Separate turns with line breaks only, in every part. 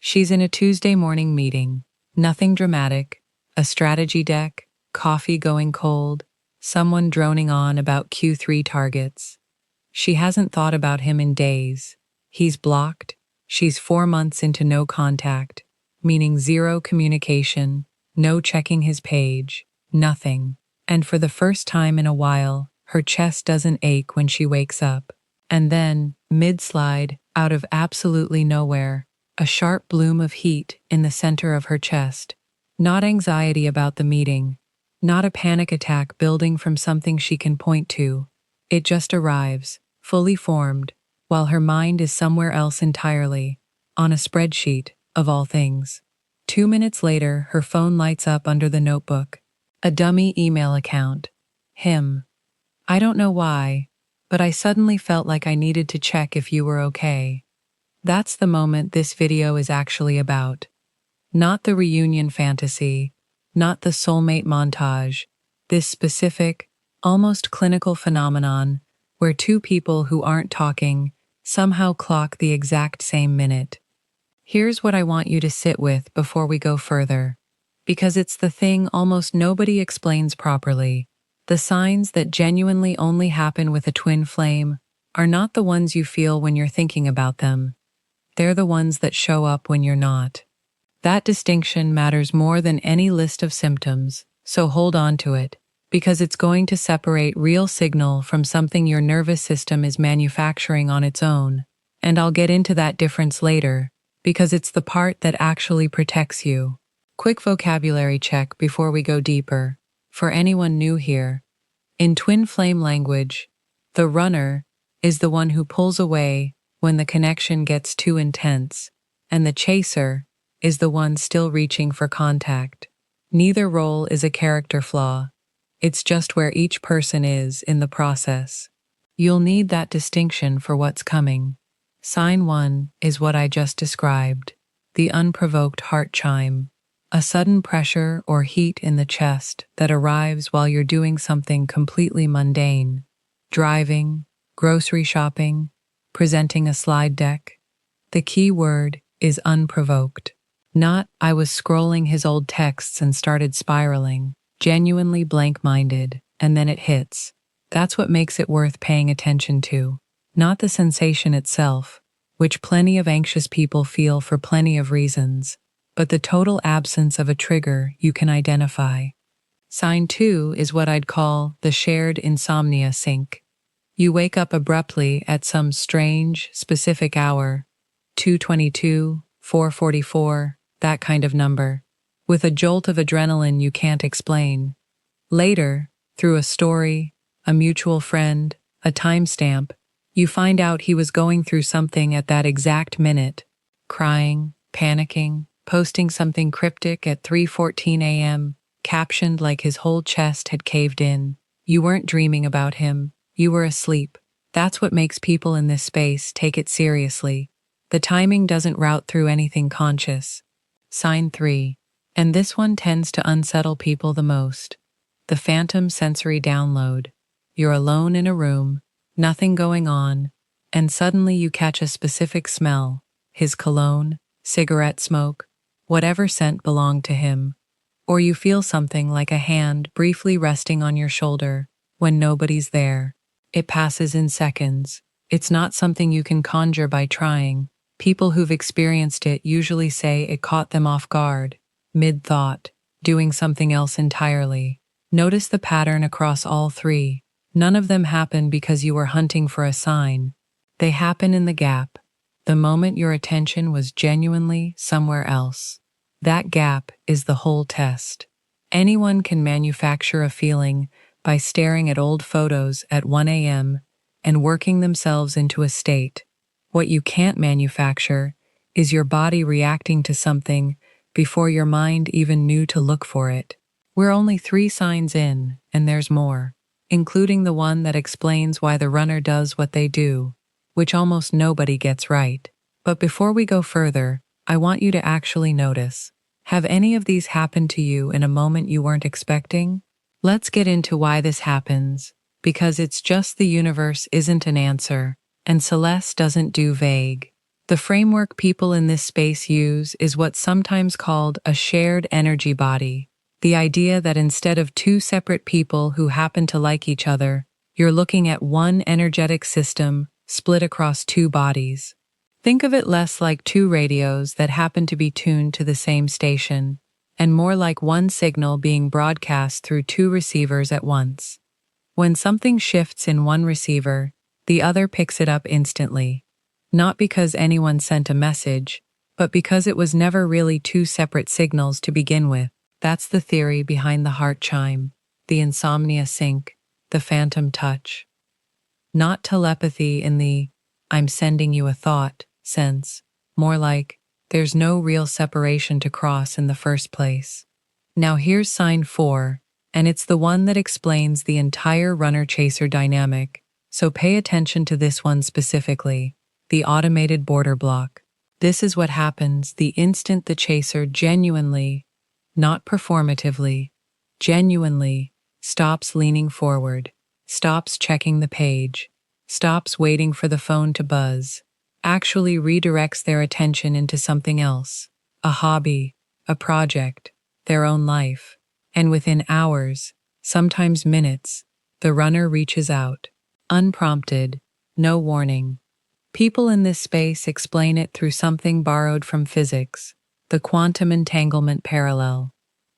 She's in a Tuesday morning meeting. Nothing dramatic. A strategy deck, coffee going cold, someone droning on about Q3 targets. She hasn't thought about him in days. He's blocked. She's 4 months into no contact, meaning zero communication, no checking his page, nothing. And for the first time in a while, her chest doesn't ache when she wakes up. And then, mid-slide, out of absolutely nowhere, a sharp bloom of heat in the center of her chest. Not anxiety about the meeting, not a panic attack building from something she can point to. It just arrives, fully formed, while her mind is somewhere else entirely, on a spreadsheet, of all things. 2 minutes later, her phone lights up under the notebook. A dummy email account. Him. I don't know why, but I suddenly felt like I needed to check if you were okay. That's the moment this video is actually about. Not the reunion fantasy, not the soulmate montage, this specific, almost clinical phenomenon where two people who aren't talking somehow clock the exact same minute. Here's what I want you to sit with before we go further, because it's the thing almost nobody explains properly. The signs that genuinely only happen with a twin flame are not the ones you feel when you're thinking about them. They're the ones that show up when you're not. That distinction matters more than any list of symptoms, so hold on to it, because it's going to separate real signal from something your nervous system is manufacturing on its own. And I'll get into that difference later, because it's the part that actually protects you. Quick vocabulary check before we go deeper. For anyone new here, in twin flame language, the runner is the one who pulls away when the connection gets too intense, and the chaser is the one still reaching for contact. Neither role is a character flaw. It's just where each person is in the process. You'll need that distinction for what's coming. Sign 1 is what I just described, the unprovoked heart chime, a sudden pressure or heat in the chest that arrives while you're doing something completely mundane, driving, grocery shopping, presenting a slide deck. The key word is unprovoked. Not, I was scrolling his old texts and started spiraling, genuinely blank-minded, and then it hits. That's what makes it worth paying attention to. Not the sensation itself, which plenty of anxious people feel for plenty of reasons, but the total absence of a trigger you can identify. Sign 2 is what I'd call the shared insomnia sync. You wake up abruptly at some strange, specific hour, 2:22, 4:44, that kind of number, with a jolt of adrenaline you can't explain. Later, through a story, a mutual friend, a timestamp, you find out he was going through something at that exact minute, crying, panicking, posting something cryptic at 3:14 a.m., captioned like his whole chest had caved in. You weren't dreaming about him, you were asleep. That's what makes people in this space take it seriously. The timing doesn't route through anything conscious. Sign 3, and this one tends to unsettle people the most. The phantom sensory download. You're alone in a room, nothing going on, and suddenly you catch a specific smell, his cologne, cigarette smoke, whatever scent belonged to him. Or you feel something like a hand briefly resting on your shoulder when nobody's there. It passes in seconds. It's not something you can conjure by trying. People who've experienced it usually say it caught them off guard, mid-thought, doing something else entirely. Notice the pattern across all 3. None of them happen because you were hunting for a sign. They happen in the gap, the moment your attention was genuinely somewhere else. That gap is the whole test. Anyone can manufacture a feeling by staring at old photos at 1 a.m. and working themselves into a state. What you can't manufacture is your body reacting to something before your mind even knew to look for it. We're only 3 signs in, and there's more, including the one that explains why the runner does what they do, which almost nobody gets right. But before we go further, I want you to actually notice. Have any of these happened to you in a moment you weren't expecting? Let's get into why this happens, because it's just the universe isn't an answer, and Celeste doesn't do vague. The framework people in this space use is what's sometimes called a shared energy body. The idea that instead of two separate people who happen to like each other, you're looking at one energetic system split across two bodies. Think of it less like two radios that happen to be tuned to the same station, and more like one signal being broadcast through two receivers at once. When something shifts in one receiver, the other picks it up instantly. Not because anyone sent a message, but because it was never really two separate signals to begin with. That's the theory behind the heart chime, the insomnia sync, the phantom touch. Not telepathy in the "I'm sending you a thought" sense, more like there's no real separation to cross in the first place. Now here's sign 4, and it's the one that explains the entire runner-chaser dynamic, so pay attention to this one specifically. The automated border block. This is what happens the instant the chaser genuinely, not performatively, genuinely stops leaning forward, stops checking the page, stops waiting for the phone to buzz, actually redirects their attention into something else, a hobby, a project, their own life, and within hours, sometimes minutes, the runner reaches out, unprompted, no warning. People in this space explain it through something borrowed from physics, the quantum entanglement parallel.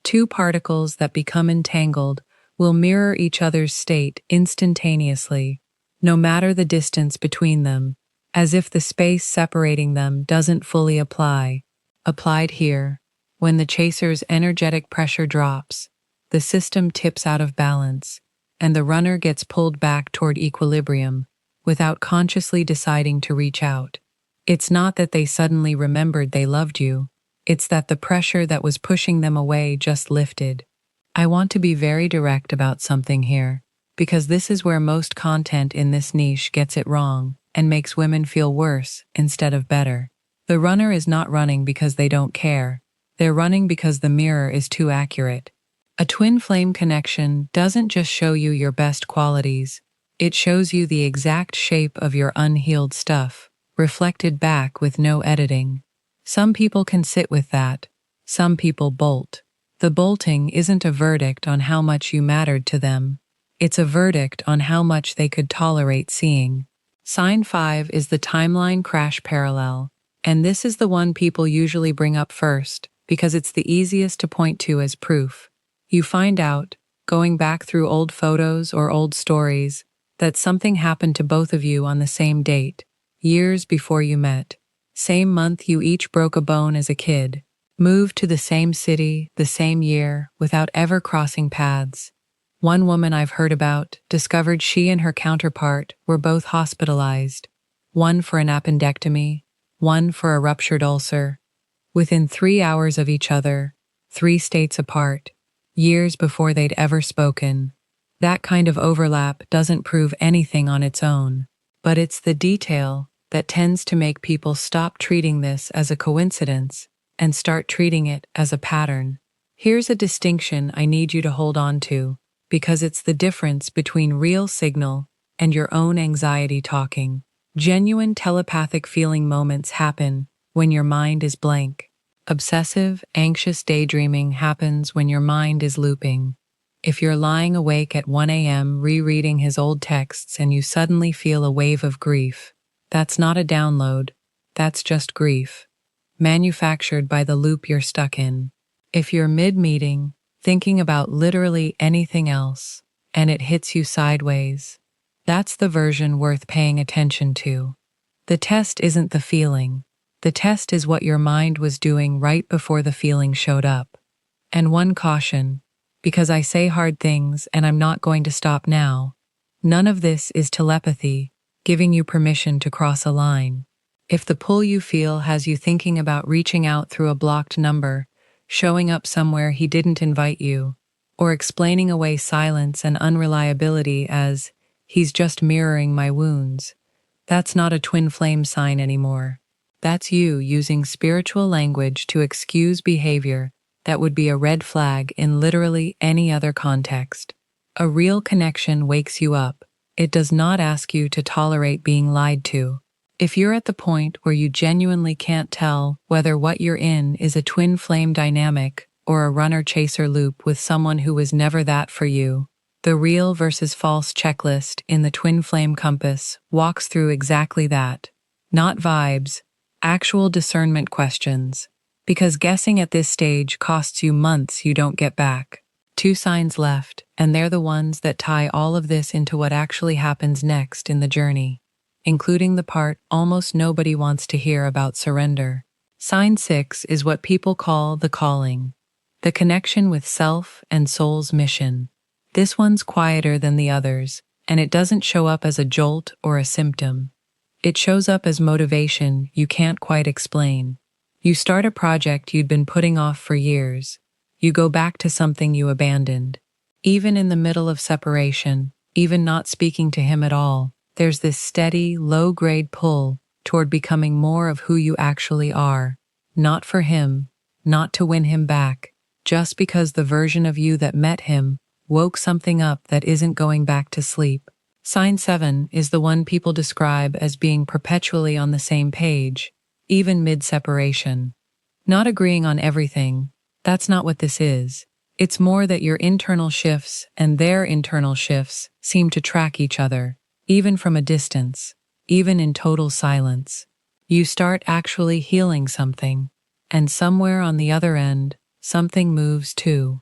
Two particles that become entangled will mirror each other's state instantaneously, no matter the distance between them, as if the space separating them doesn't fully apply. Applied here, when the chaser's energetic pressure drops, the system tips out of balance, and the runner gets pulled back toward equilibrium, without consciously deciding to reach out. It's not that they suddenly remembered they loved you, it's that the pressure that was pushing them away just lifted. I want to be very direct about something here, because this is where most content in this niche gets it wrong and makes women feel worse instead of better. The runner is not running because they don't care, they're running because the mirror is too accurate. A twin flame connection doesn't just show you your best qualities, it shows you the exact shape of your unhealed stuff, reflected back with no editing. Some people can sit with that. Some people bolt. The bolting isn't a verdict on how much you mattered to them. It's a verdict on how much they could tolerate seeing. Sign 5 is the timeline crash parallel, and this is the one people usually bring up first because it's the easiest to point to as proof. You find out, going back through old photos or old stories, that something happened to both of you on the same date, years before you met. Same month you each broke a bone as a kid, moved to the same city, the same year, without ever crossing paths. One woman I've heard about discovered she and her counterpart were both hospitalized, one for an appendectomy, one for a ruptured ulcer, within 3 hours of each other, 3 states apart, years before they'd ever spoken. That kind of overlap doesn't prove anything on its own, but it's the detail that tends to make people stop treating this as a coincidence and start treating it as a pattern. Here's a distinction I need you to hold on to, because it's the difference between real signal and your own anxiety talking. Genuine telepathic feeling moments happen when your mind is blank. Obsessive, anxious daydreaming happens when your mind is looping. If you're lying awake at 1 a.m. rereading his old texts and you suddenly feel a wave of grief, that's not a download, that's just grief, manufactured by the loop you're stuck in. If you're mid-meeting, thinking about literally anything else, and it hits you sideways, that's the version worth paying attention to. The test isn't the feeling. The test is what your mind was doing right before the feeling showed up. And one caution, because I say hard things and I'm not going to stop now, none of this is telepathy, giving you permission to cross a line. If the pull you feel has you thinking about reaching out through a blocked number, showing up somewhere he didn't invite you, or explaining away silence and unreliability as, "He's just mirroring my wounds," that's not a twin flame sign anymore. That's you using spiritual language to excuse behavior that would be a red flag in literally any other context. A real connection wakes you up. It does not ask you to tolerate being lied to. If you're at the point where you genuinely can't tell whether what you're in is a twin flame dynamic or a runner-chaser loop with someone who was never that for you, the real versus false checklist in the twin flame compass walks through exactly that. Not vibes, actual discernment questions. Because guessing at this stage costs you months you don't get back. 2 signs left, and they're the ones that tie all of this into what actually happens next in the journey, including the part almost nobody wants to hear about surrender. Sign 6 is what people call the calling, the connection with self and soul's mission. This one's quieter than the others, and it doesn't show up as a jolt or a symptom. It shows up as motivation you can't quite explain. You start a project you'd been putting off for years. You go back to something you abandoned. Even in the middle of separation, even not speaking to him at all, there's this steady, low-grade pull toward becoming more of who you actually are. Not for him, not to win him back, just because the version of you that met him woke something up that isn't going back to sleep. Sign 7 is the one people describe as being perpetually on the same page, even mid-separation. Not agreeing on everything, that's not what this is. It's more that your internal shifts and their internal shifts seem to track each other, even from a distance, even in total silence. You start actually healing something, and somewhere on the other end, something moves too.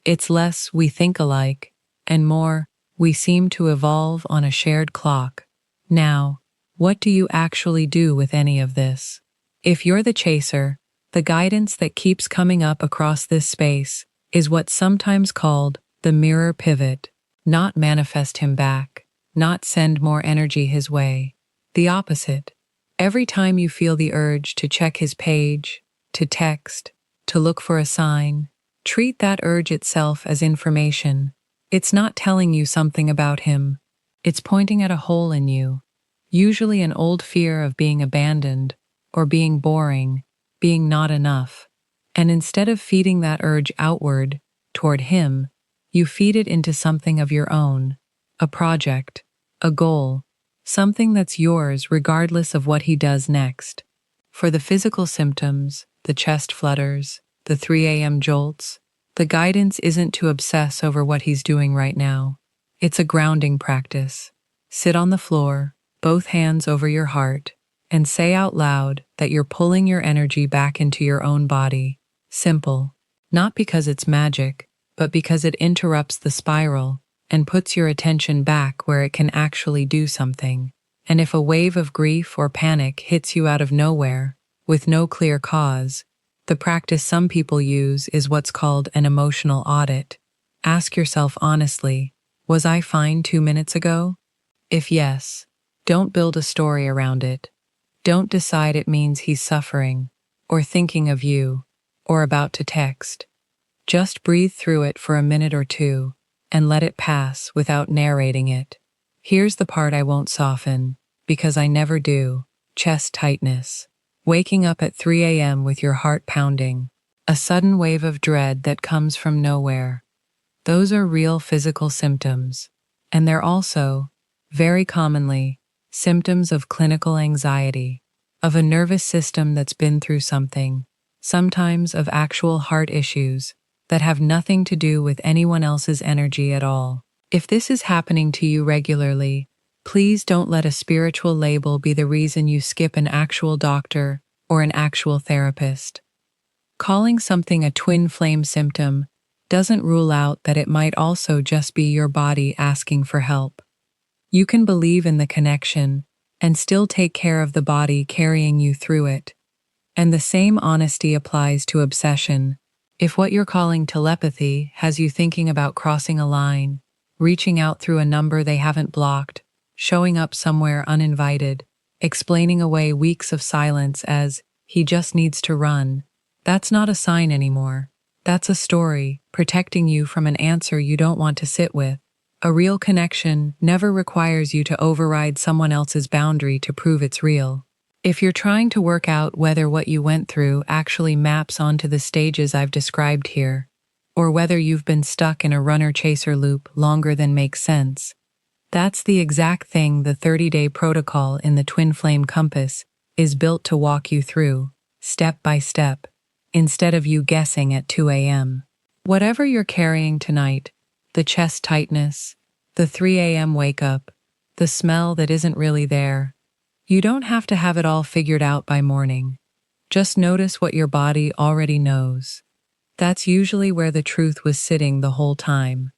It's less we think alike, and more we seem to evolve on a shared clock. Now, what do you actually do with any of this? If you're the chaser, the guidance that keeps coming up across this space is what's sometimes called the mirror pivot. Not manifest him back, not send more energy his way. The opposite. Every time you feel the urge to check his page, to text, to look for a sign, treat that urge itself as information. It's not telling you something about him. It's pointing at a hole in you, usually an old fear of being abandoned or being boring, being not enough. And instead of feeding that urge outward, toward him, you feed it into something of your own, a project, a goal, something that's yours regardless of what he does next. For the physical symptoms, the chest flutters, the 3 a.m. jolts, the guidance isn't to obsess over what he's doing right now. It's a grounding practice. Sit on the floor, both hands over your heart, and say out loud that you're pulling your energy back into your own body. Simple. Not because it's magic, but because it interrupts the spiral and puts your attention back where it can actually do something. And if a wave of grief or panic hits you out of nowhere, with no clear cause, the practice some people use is what's called an emotional audit. Ask yourself honestly, was I fine 2 minutes ago? If yes, don't build a story around it. Don't decide it means he's suffering, or thinking of you, or about to text. Just breathe through it for a minute or two, and let it pass without narrating it. Here's the part I won't soften, because I never do. Chest tightness. Waking up at 3 a.m. with your heart pounding. A sudden wave of dread that comes from nowhere. Those are real physical symptoms. And they're also, very commonly, symptoms of clinical anxiety, of a nervous system that's been through something, sometimes of actual heart issues that have nothing to do with anyone else's energy at all. If this is happening to you regularly, please don't let a spiritual label be the reason you skip an actual doctor or an actual therapist. Calling something a twin flame symptom doesn't rule out that it might also just be your body asking for help. You can believe in the connection and still take care of the body carrying you through it. And the same honesty applies to obsession. If what you're calling telepathy has you thinking about crossing a line, reaching out through a number they haven't blocked, showing up somewhere uninvited, explaining away weeks of silence as, he just needs to run, that's not a sign anymore. That's a story, protecting you from an answer you don't want to sit with. A real connection never requires you to override someone else's boundary to prove it's real. If you're trying to work out whether what you went through actually maps onto the stages I've described here, or whether you've been stuck in a runner-chaser loop longer than makes sense, That's the exact thing the 30-day protocol in the Twin Flame Compass is built to walk you through, step by step, instead of you guessing at 2 a.m. Whatever you're carrying tonight, the chest tightness, the 3 a.m. wake up, the smell that isn't really there, you don't have to have it all figured out by morning. Just notice what your body already knows. That's usually where the truth was sitting the whole time.